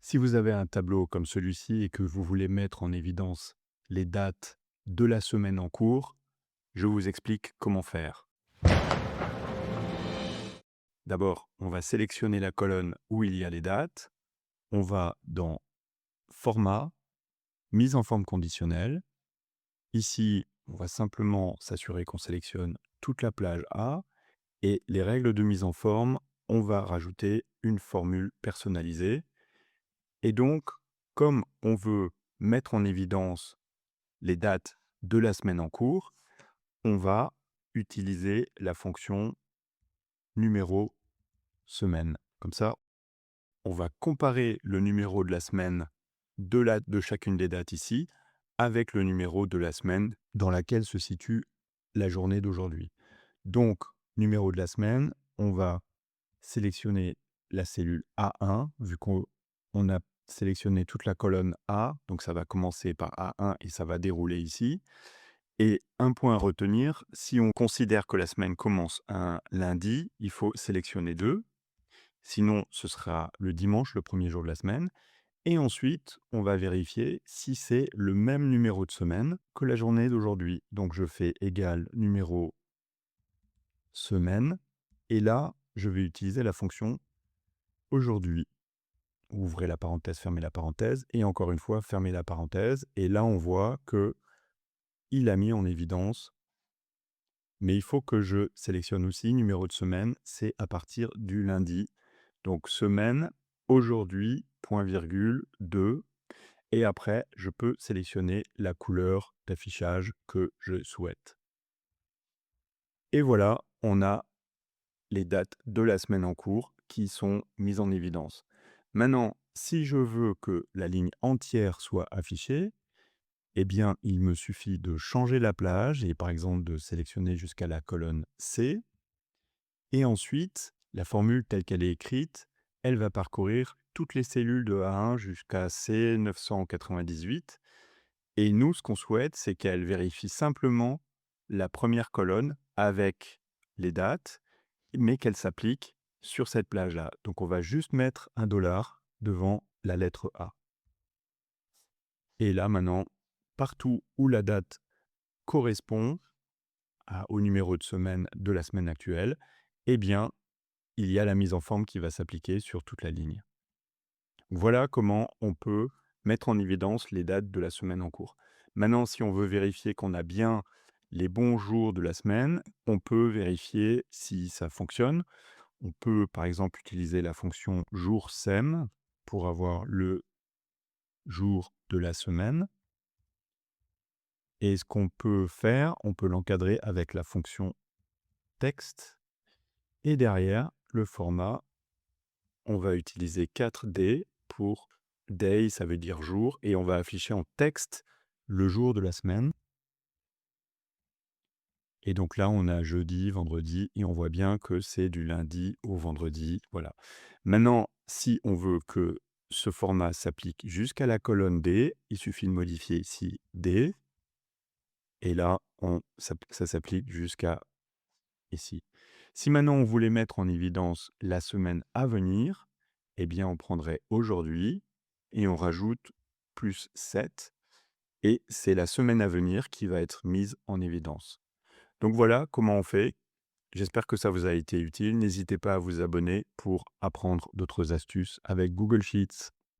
Si vous avez un tableau comme celui-ci et que vous voulez mettre en évidence les dates de la semaine en cours, je vous explique comment faire. D'abord, on va sélectionner la colonne où il y a les dates. On va dans Format, Mise en forme conditionnelle. Ici, on va simplement s'assurer qu'on sélectionne toute la plage A. Et les règles de mise en forme, on va rajouter une formule personnalisée. Et donc, comme on veut mettre en évidence les dates de la semaine en cours, on va utiliser la fonction numéro semaine. Comme ça, on va comparer le numéro de la semaine de chacune des dates ici avec le numéro de la semaine dans laquelle se situe la journée d'aujourd'hui. Donc, numéro de la semaine, on va sélectionner la cellule A1, vu qu'on a sélectionné toute la colonne A, donc ça va commencer par A1 et ça va dérouler ici. Et un point à retenir, si on considère que la semaine commence un lundi, il faut sélectionner 2. Sinon, ce sera le dimanche, le premier jour de la semaine. Et ensuite, on va vérifier si c'est le même numéro de semaine que la journée d'aujourd'hui. Donc, je fais égal numéro semaine. Et là, je vais utiliser la fonction aujourd'hui. Ouvrez la parenthèse, fermez la parenthèse. Et encore une fois, fermez la parenthèse. Et là, on voit que il a mis en évidence. Mais il faut que je sélectionne aussi numéro de semaine, c'est à partir du lundi. Donc semaine, aujourd'hui, point virgule, 2. Et après, je peux sélectionner la couleur d'affichage que je souhaite. Et voilà, on a les dates de la semaine en cours qui sont mises en évidence. Maintenant, si je veux que la ligne entière soit affichée, eh bien, il me suffit de changer la plage et par exemple de sélectionner jusqu'à la colonne C. Et ensuite, la formule telle qu'elle est écrite, elle va parcourir toutes les cellules de A1 jusqu'à C998. Et nous, ce qu'on souhaite, c'est qu'elle vérifie simplement la première colonne avec les dates, mais qu'elle s'applique sur cette plage-là. Donc, on va juste mettre un dollar devant la lettre A. Et là, maintenant, partout où la date correspond au numéro de semaine de la semaine actuelle, eh bien, il y a la mise en forme qui va s'appliquer sur toute la ligne. Voilà comment on peut mettre en évidence les dates de la semaine en cours. Maintenant, si on veut vérifier qu'on a bien les bons jours de la semaine, on peut vérifier si ça fonctionne. On peut, par exemple, utiliser la fonction jour sem pour avoir le jour de la semaine. Et ce qu'on peut faire, on peut l'encadrer avec la fonction texte. Et derrière, le format, on va utiliser 4D pour day, ça veut dire jour, et on va afficher en texte le jour de la semaine. Et donc là, on a jeudi, vendredi, et on voit bien que c'est du lundi au vendredi. Voilà. Maintenant, si on veut que ce format s'applique jusqu'à la colonne D, il suffit de modifier ici D, et là, ça s'applique jusqu'à ici. Si maintenant on voulait mettre en évidence la semaine à venir, eh bien on prendrait aujourd'hui et on rajoute plus 7 et c'est la semaine à venir qui va être mise en évidence. Donc voilà comment on fait. J'espère que ça vous a été utile. N'hésitez pas à vous abonner pour apprendre d'autres astuces avec Google Sheets.